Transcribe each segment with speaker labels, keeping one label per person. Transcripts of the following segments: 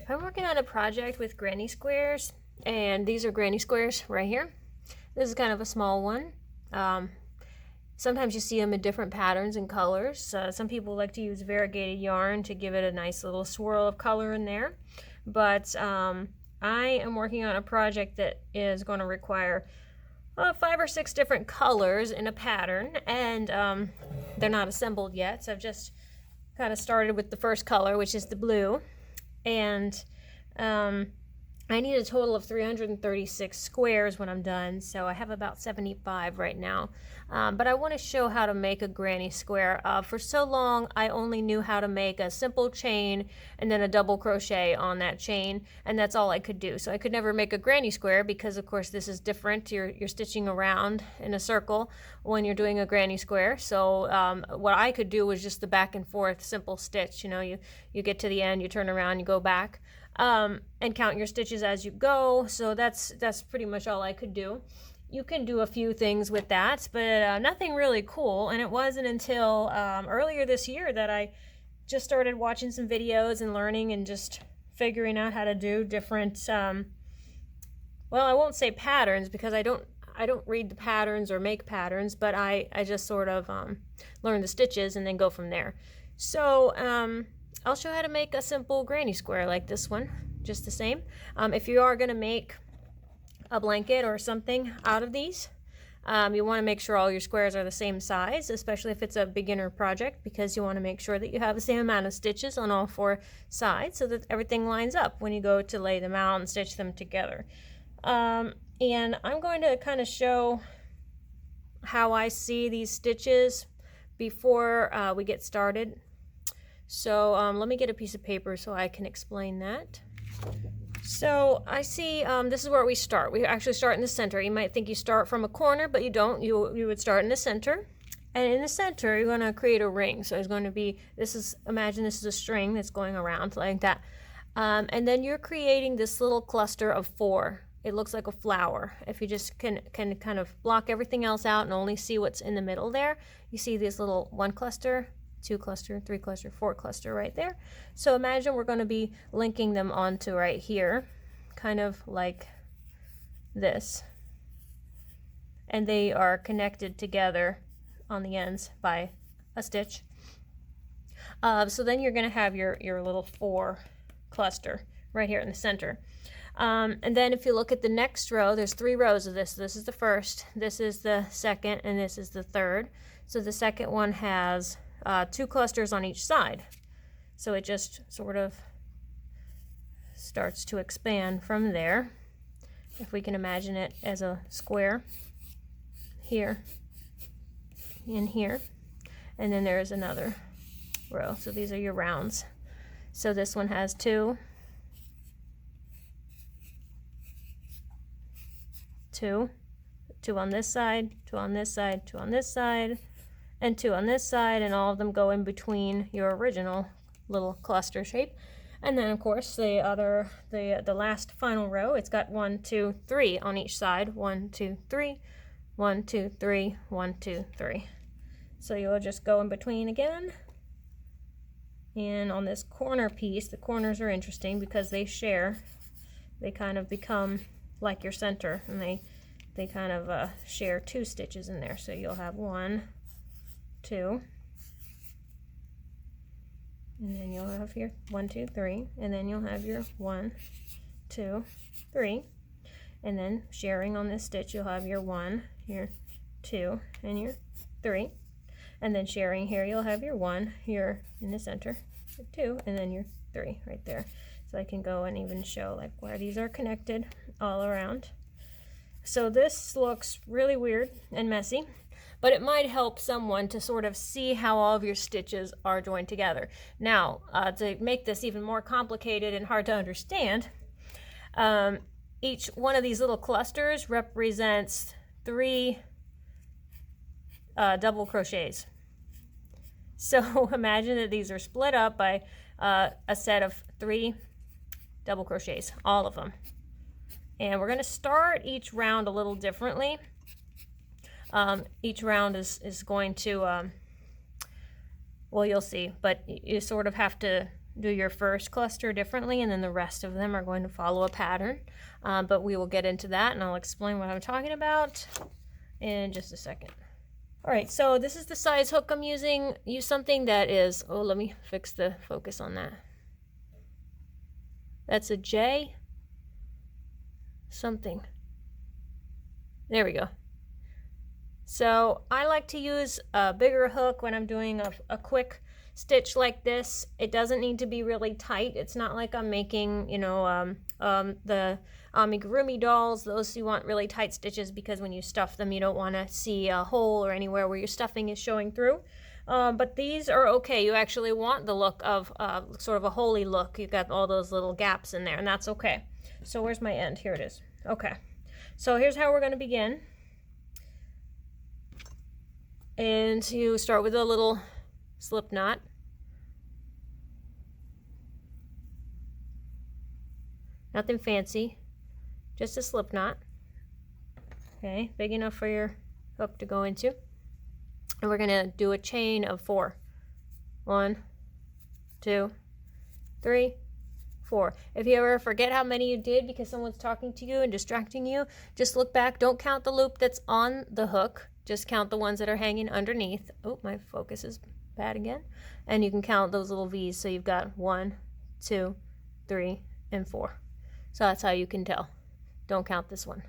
Speaker 1: I'm working on a project with granny squares, and these are granny squares right here. This is kind of a small one. Sometimes you see them in different patterns and colors. Some people like to use variegated yarn to give it a nice little swirl of color in there. But I am working on a project that is going to require 5 or 6 different colors in a pattern, and they're not assembled yet. So I've just kind of started with the first color, which is the blue. And I need a total of 336 squares when I'm done, so I have about 75 right now. But I want to show how to make a granny square. For so long, I only knew how to make a simple chain and then a double crochet on that chain, and that's all I could do. So I could never make a granny square because, of course, this is different. You're stitching around in a circle when you're doing a granny square. So what I could do was just the back and forth simple stitch. You know, you get to the end, you turn around, you go back. And count your stitches as you go. So that's pretty much all I could do. You can do a few things with that, but nothing really cool. And it wasn't until earlier this year that I just started watching some videos and learning and just figuring out how to do different, well, I won't say patterns because I don't read the patterns or make patterns, but I just sort of learn the stitches and then go from there. So I'll show how to make a simple granny square like this one, just the same. If you are going to make a blanket or something out of these, you want to make sure all your squares are the same size, especially if it's a beginner project, because you want to make sure that you have the same amount of stitches on all 4 sides so that everything lines up when you go to lay them out and stitch them together. And I'm going to kind of show how I see these stitches before we get started. So let me get a piece of paper so I can explain that. So I see this is where we start. We actually start in the center. You might think you start from a corner, but you don't. You would start in the center. And in the center, you're going to create a ring. So it's going to be, imagine this is a string that's going around like that. And then you're creating this little cluster of 4. It looks like a flower. If you just can kind of block everything else out and only see what's in the middle there, you see this little 1 cluster, 2 cluster, 3 cluster, 4 cluster right there. So imagine we're going to be linking them onto right here, kind of like this. And they are connected together on the ends by a stitch. So then you're going to have your little 4 cluster right here in the center. And then if you look at the next row, there's 3 rows of this. This is the first, this is the second, and this is the third. So the second one has 2 clusters on each side. So it just sort of starts to expand from there. If we can imagine it as a square here and here. And then there is another row. So these are your rounds. So this one has 2, 2, 2 on this side, 2 on this side, 2 on this side, and 2 on this side, and all of them go in between your original little cluster shape. And then of course the last final row, it's got 1, 2, 3 on each side. 1, 2, 3, 1, 2, 3, 1, 2, 3. So you'll just go in between again. And on this corner piece, the corners are interesting because they share. They kind of become like your center, and they kind of share 2 stitches in there. So you'll have 1, 2, and then you'll have your 1, 2, 3, and then you'll have your 1, 2, 3, and then sharing on this stitch you'll have your 1, your 2, and your 3, and then sharing here you'll have your 1 here in the center, your 2, and then your 3 right there. So I can go and even show like where these are connected all around. So this looks really weird and messy, but it might help someone to sort of see how all of your stitches are joined together. Now, to make this even more complicated and hard to understand, each one of these little clusters represents 3 double crochets. So imagine that these are split up by a set of 3 double crochets, all of them. And we're going to start each round a little differently. Each round is going to, well, you'll see, but you sort of have to do your first cluster differently, and then the rest of them are going to follow a pattern. But we will get into that, and I'll explain what I'm talking about in just a second. All right, so this is the size hook I'm using. Use something that is, oh, let me fix the focus on that. That's a J something. There we go. So I like to use a bigger hook when I'm doing a quick stitch like this. It doesn't need to be really tight. It's not like I'm making, you know, the amigurumi dolls. Those you want really tight stitches because when you stuff them, you don't want to see a hole or anywhere where your stuffing is showing through. But these are okay. You actually want the look of sort of a holy look. You've got all those little gaps in there, and that's okay. So where's my end? Here it is. Okay. So here's how we're going to begin. And you start with a little slip knot. Nothing fancy, just a slip knot. Okay, big enough for your hook to go into. And we're gonna do a chain of 4. 1, 2, 3, 4. If you ever forget how many you did because someone's talking to you and distracting you, just look back. Don't count the loop that's on the hook. Just count the ones that are hanging underneath. Oh, my focus is bad again. And you can count those little V's. So you've got 1, 2, 3, and 4. So that's how you can tell. Don't count this one.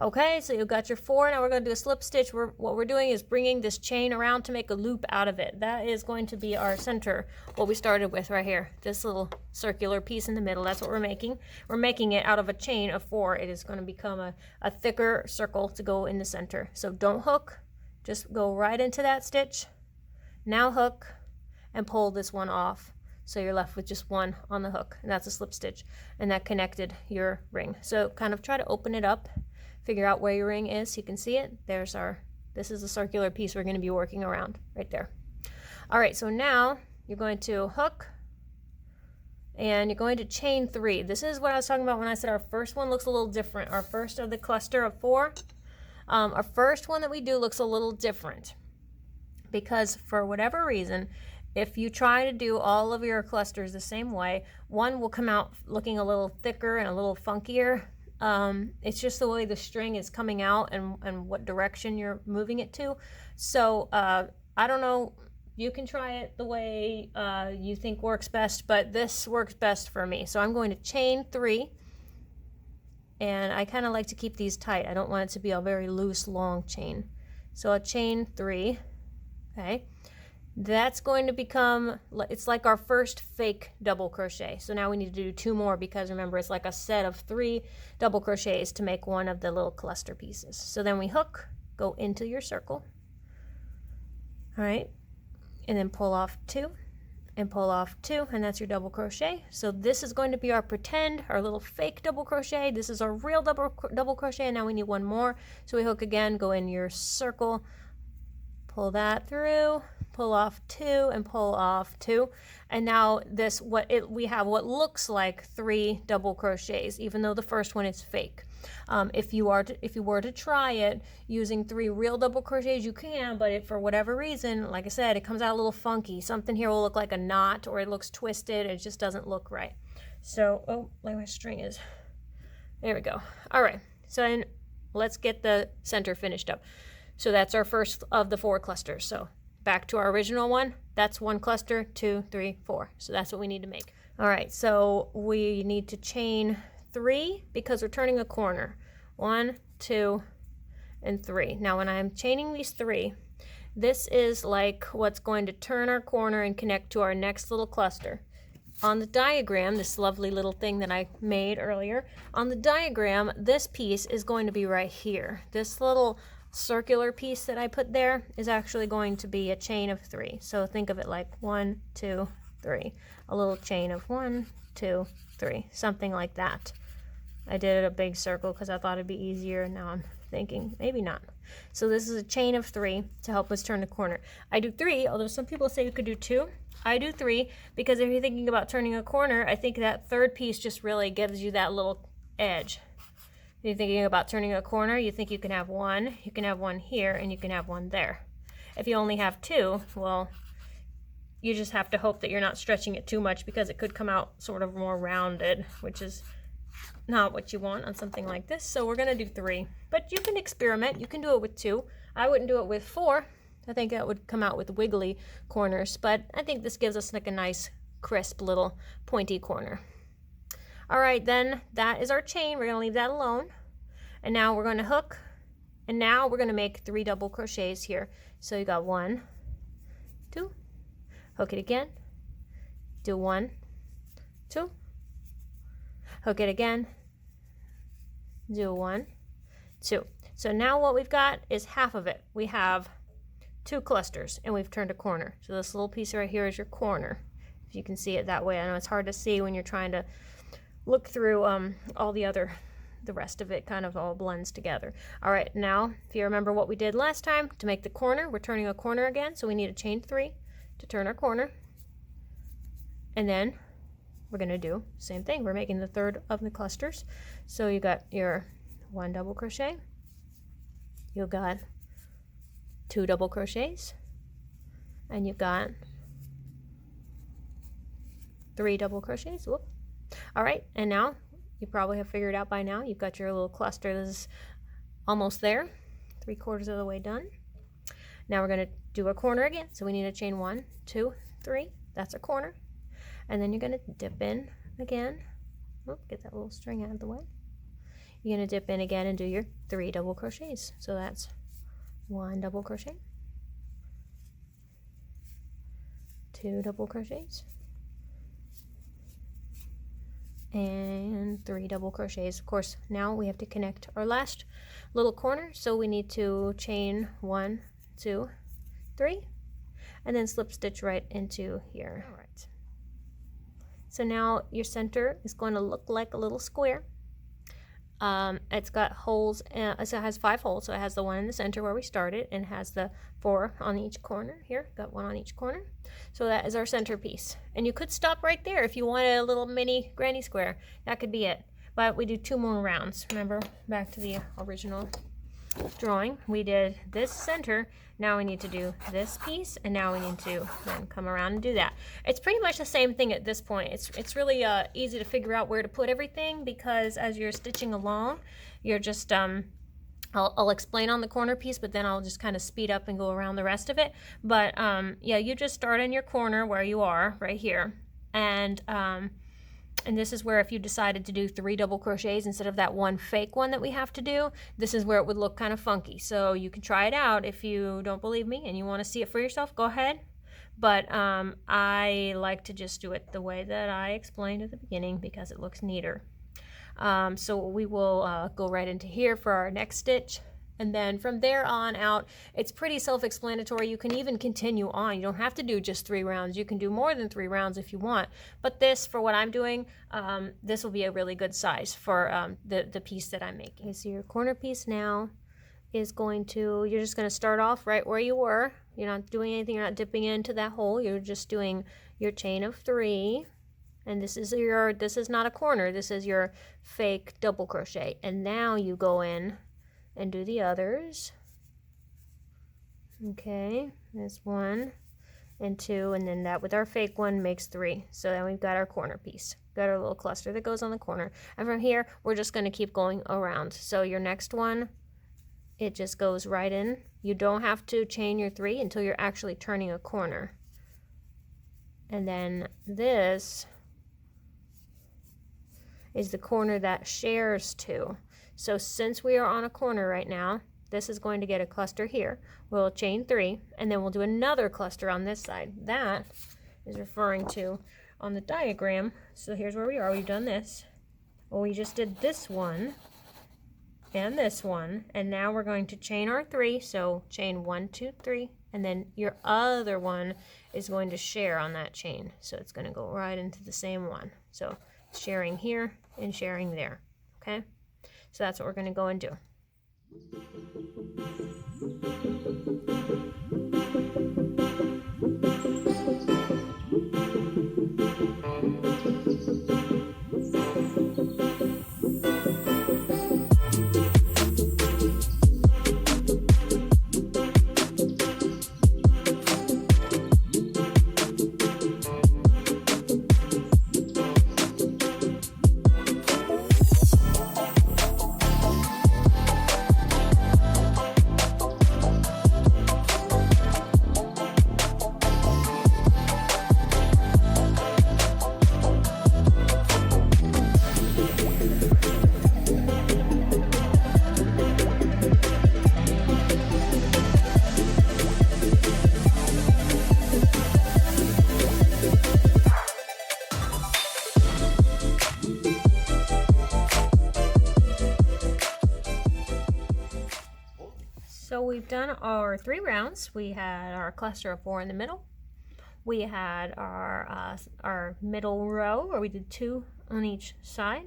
Speaker 1: Okay, so you've got your 4. Now we're going to do a slip stitch. What we're doing is bringing this chain around to make a loop out of it. That is going to be our center, what we started with right here. This little circular piece in the middle, that's what we're making. We're making it out of a chain of 4. It is going to become a thicker circle to go in the center. So don't hook, just go right into that stitch. Now hook and pull this one off. So you're left with just one on the hook, and that's a slip stitch, and that connected your ring. So kind of try to open it up, figure out where your ring is so you can see it. This is a circular piece we're going to be working around right there. All right, so now you're going to hook and you're going to chain 3. This is what I was talking about when I said our first one looks a little different. Our first of the cluster of 4, our first one that we do looks a little different because for whatever reason, if you try to do all of your clusters the same way, one will come out looking a little thicker and a little funkier. It's just the way the string is coming out and what direction you're moving it to. So I don't know, you can try it the way you think works best, but this works best for me. So I'm going to chain 3, and I kind of like to keep these tight. I don't want it to be a very loose, long chain. So I'll chain 3, okay? That's going to become, it's like our first fake double crochet. So now we need to do 2 more because remember it's like a set of 3 double crochets to make one of the little cluster pieces. So then we hook, go into your circle, all right, and then pull off 2 and pull off 2, and that's your double crochet. So this is going to be our pretend, our little fake double crochet. This is our real double crochet, and now we need 1 more. So we hook again, go in your circle, pull that through, pull off 2 and pull off 2, and now we have what looks like 3 double crochets, even though the first one is fake. If you were to try it using 3 real double crochets, you can, but if for whatever reason, like I said, it comes out a little funky. Something here will look like a knot, or it looks twisted. It just doesn't look right. So, oh, like my string is. There we go. All right. So then let's get the center finished up. So that's our first of the 4 clusters. So back to our original one, that's 1 cluster, 2, 3, 4. So that's what we need to make. All right, so we need to chain 3 because we're turning a corner. 1, 2, and 3. Now when I'm chaining these 3, this is like what's going to turn our corner and connect to our next little cluster. On the diagram, this lovely little thing that I made earlier, on the diagram, this piece is going to be right here. This little circular piece that I put there is actually going to be a chain of 3. So think of it like 1, 2, 3. A little chain of 1, 2, 3. Something like that. I did a big circle because I thought it'd be easier. Now I'm thinking maybe not. So this is a chain of 3 to help us turn the corner. I do 3, although some people say you could do 2. I do 3 because if you're thinking about turning a corner, I think that third piece just really gives you that little edge. You're thinking about turning a corner, you think you can have 1, you can have 1 here, and you can have 1 there. If you only have 2, well, you just have to hope that you're not stretching it too much, because it could come out sort of more rounded, which is not what you want on something like this. So we're gonna do 3, but you can experiment. You can do it with 2. I wouldn't do it with 4. I think that would come out with wiggly corners, but I think this gives us like a nice crisp little pointy corner. All right, then that is our chain. We're gonna leave that alone. And now we're gonna hook, and now we're gonna make 3 double crochets here. So you got 1, 2, hook it again, do 1, 2, hook it again, do 1, 2. So now what we've got is half of it. We have 2 clusters, and we've turned a corner. So this little piece right here is your corner, if you can see it that way. I know it's hard to see when you're trying to look through all the rest of it kind of all blends together. All right, now if you remember what we did last time, to make the corner, we're turning a corner again, so we need to chain 3 to turn our corner. And then we're going to do the same thing. We're making the third of the clusters. So you got your 1 double crochet, you've got 2 double crochets, and you've got 3 double crochets. Whoop. All right, and now you probably have figured out by now, you've got your little cluster. This is almost there, 3/4 of the way done. Now we're going to do a corner again. So we need to chain 1, 2, 3. That's a corner. And then you're going to dip in again. Oop, get that little string out of the way. You're going to dip in again and do your 3 double crochets. So that's 1 double crochet, 2 double crochets, and 3 double crochets. Of course, now we have to connect our last little corner, so we need to chain 1, 2, 3, and then slip stitch right into here. All right. So now your center is going to look like a little square. It's got holes, so it has 5 holes. So it has the 1 in the center where we started, and has the 4 on each corner here. Got 1 on each corner. So that is our centerpiece. And you could stop right there if you wanted a little mini granny square. That could be it. But we do 2 more rounds. Remember, back to the original drawing, we did this center. Now we need to do this piece, and now we need to then come around and do that. It's pretty much the same thing at this point. It's really easy to figure out where to put everything, because as you're stitching along, you're just I'll explain on the corner piece, but then I'll just kind of speed up and go around the rest of it. But yeah, you just start in your corner where you are right here, and this is where, if you decided to do 3 double crochets instead of that 1 fake one that we have to do, this is where it would look kind of funky. So you can try it out. If you don't believe me and you want to see it for yourself, go ahead. But I like to just do it the way that I explained at the beginning, because it looks neater. So we will go right into here for our next stitch. And then from there on out, it's pretty self-explanatory. You can even continue on. You don't have to do just 3 rounds. You can do more than 3 rounds if you want. But this, for what I'm doing, this will be a really good size for the piece that I'm making. Okay, so your corner piece now is you're just going to start off right where you were. You're not doing anything. You're not dipping into that hole. You're just doing your chain of 3. And this is not a corner. This is your fake double crochet. And now you go in and do the others. Okay, there's 1 and 2, and then that with our fake one makes 3. So then we've got our corner piece, got our little cluster that goes on the corner. And from here, we're just going to keep going around. So your next one, it just goes right in. You don't have to chain your 3 until you're actually turning a corner. And then this is the corner that shares 2. So since we are on a corner right now, this is going to get a cluster here. We'll chain 3, and then we'll do another cluster on this side. That is referring to on the diagram. So here's where we are. We've done this. Well, we just did this one and this one, and now we're going to chain our 3. So chain 1, 2, 3, and then your other one is going to share on that chain. So it's going to go right into the same one. So sharing here and sharing there. Okay? So that's what we're going to go and do. So we've done our 3 rounds. We had our cluster of 4 in the middle. We had our middle row where we did 2 on each side.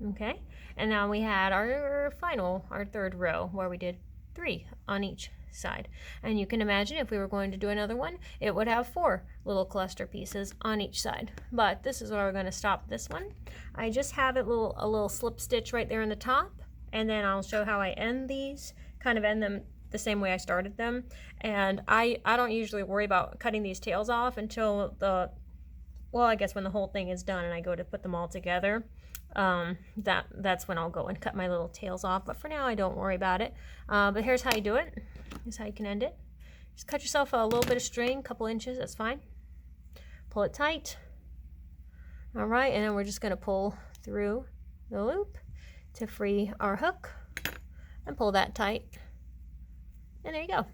Speaker 1: Okay, and now we had our final, our 3rd row where we did 3 on each side. And you can imagine if we were going to do another one, it would have 4 little cluster pieces on each side. But this is where we're going to stop this one. I just have a little slip stitch right there in the top, and then I'll show how I end these, kind of end them the same way I started them. And I don't usually worry about cutting these tails off until well, I guess when the whole thing is done and I go to put them all together. That's when I'll go and cut my little tails off, but for now I don't worry about it. But here's how you do it. Here's how you can end it. Just cut yourself a little bit of string, a couple inches, that's fine. Pull it tight. All right, and then we're just going to pull through the loop to free our hook and pull that tight. And there you go.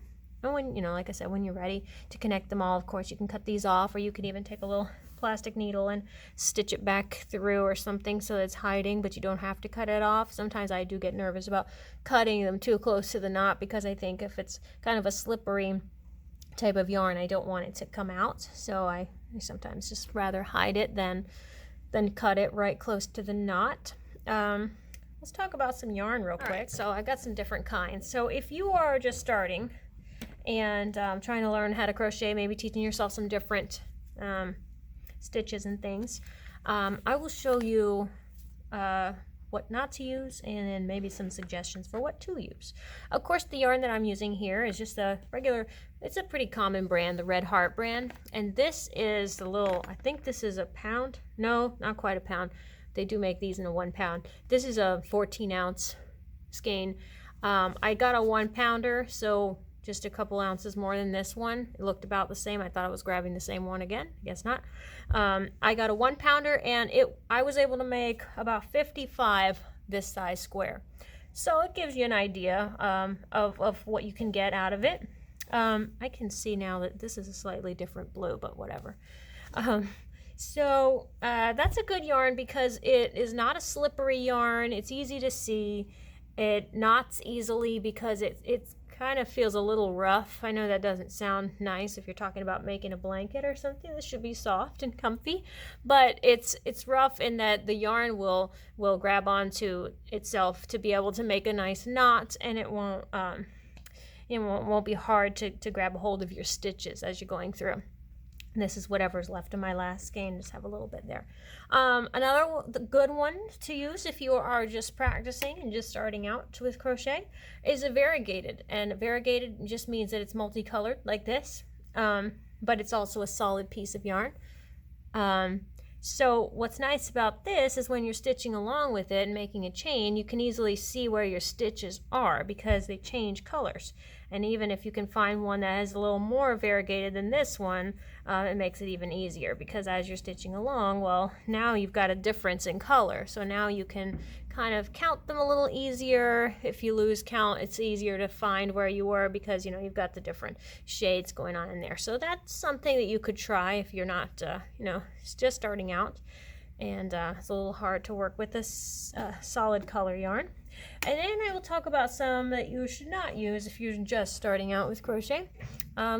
Speaker 1: And when, like I said, when you're ready to connect them all, of course, you can cut these off, or you can even take a little plastic needle and stitch it back through or something so that it's hiding, but you don't have to cut it off. Sometimes I do get nervous about cutting them too close to the knot, because I think if it's kind of a slippery type of yarn, I don't want it to come out. So I sometimes just rather hide it than cut it right close to the knot. Let's talk about some yarn real quick. Right, so I got some different kinds. So if you are just starting and trying to learn how to crochet, maybe teaching yourself some different stitches and things, I will show you what not to use, and then maybe some suggestions for what to use. Of course, the yarn that I'm using here is just a regular, it's a pretty common brand, the Red Heart brand, and this is the little, I think this is a pound. No, not quite a pound. They do make these in a 1 pound. This is a 14-ounce skein. I got a 1 pounder, so just a couple ounces more than this one. It looked about the same. I thought I was grabbing the same one again. I guess not. I got a 1 pounder, and I was able to make about 55 this size square. So it gives you an idea of what you can get out of it. I can see now that this is a slightly different blue, but whatever. So that's a good yarn because it is not a slippery yarn. It's easy to see. It knots easily because it kind of feels a little rough. I know that doesn't sound nice if you're talking about making a blanket or something. This should be soft and comfy, but it's rough in that the yarn will grab onto itself to be able to make a nice knot, and it won't be hard to grab a hold of your stitches as you're going through. This is whatever's left of my last skein. Just have a little bit there. Another good one to use if you are just practicing and just starting out with crochet is a variegated. And variegated just means that it's multicolored like this, but it's also a solid piece of yarn. So what's nice about this is when you're stitching along with it and making a chain, you can easily see where your stitches are because they change colors. And even if you can find one that has a little more variegated than this one, it makes it even easier because as you're stitching along, well, now you've got a difference in color. So now you can kind of count them a little easier. If you lose count, it's easier to find where you were because, you've got the different shades going on in there. So that's something that you could try if you're not, just starting out. And it's a little hard to work with this solid color yarn. And then I will talk about some that you should not use if you're just starting out with crochet.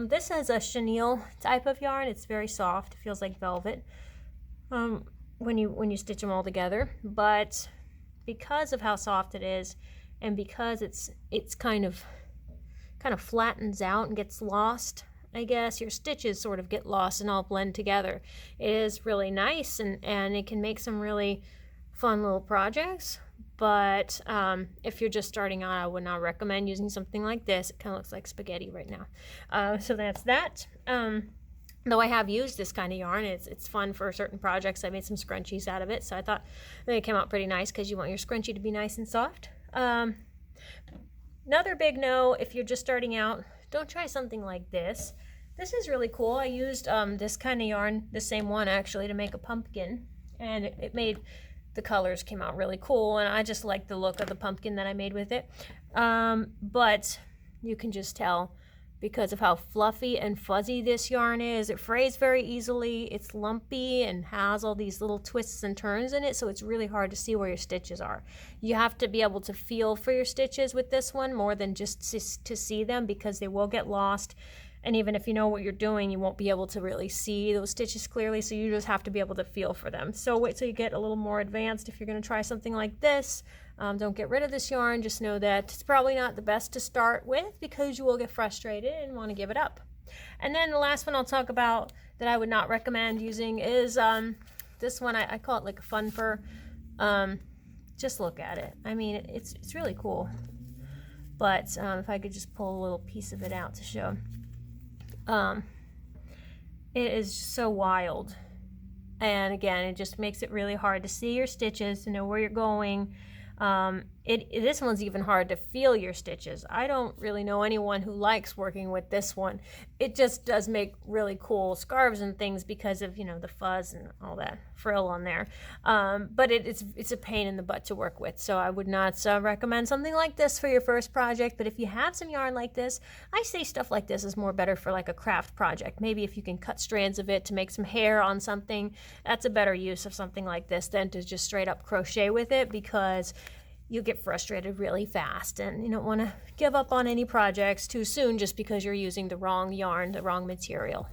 Speaker 1: This is a chenille type of yarn. It's very soft. It feels like velvet when you stitch them all together. But because of how soft it is, and because it's kind of flattens out and gets lost, I guess your stitches sort of get lost and all blend together. It is really nice, and it can make some really fun little projects. But if you're just starting out, I would not recommend using something like this. It kind of looks like spaghetti right now. So that's that. Though I have used this kind of yarn, it's fun for certain projects. I made some scrunchies out of it, so I thought it came out pretty nice because you want your scrunchie to be nice and soft. Another big no, if you're just starting out, don't try something like this. This is really cool. I used this kind of yarn, the same one actually, to make a pumpkin, and it made the colors came out really cool, and I just like the look of the pumpkin that I made with it. But you can just tell because of how fluffy and fuzzy this yarn is. It frays very easily, it's lumpy and has all these little twists and turns in it, so it's really hard to see where your stitches are. You have to be able to feel for your stitches with this one more than just to see them, because they will get lost. And even if you know what you're doing, you won't be able to really see those stitches clearly, so you just have to be able to feel for them. So wait till you get a little more advanced if you're going to try something like this. Don't get rid of this yarn. Just know that it's probably not the best to start with, because you will get frustrated and want to give it up. And then the last one I'll talk about that I would not recommend using is this one. I call it like a fun fur. Just look at it. I mean, it's really cool. But if I could just pull a little piece of it out to show. It is so wild. And again, it just makes it really hard to see your stitches, to know where you're going. This one's even hard to feel your stitches. I don't really know anyone who likes working with this one. It just does make really cool scarves and things because of, you know, the fuzz and all that frill on there. But it's a pain in the butt to work with. So I would not recommend something like this for your first project. But if you have some yarn like this, I say stuff like this is more better for like a craft project. Maybe if you can cut strands of it to make some hair on something, that's a better use of something like this than to just straight up crochet with it, because you get frustrated really fast and you don't want to give up on any projects too soon just because you're using the wrong yarn, the wrong material.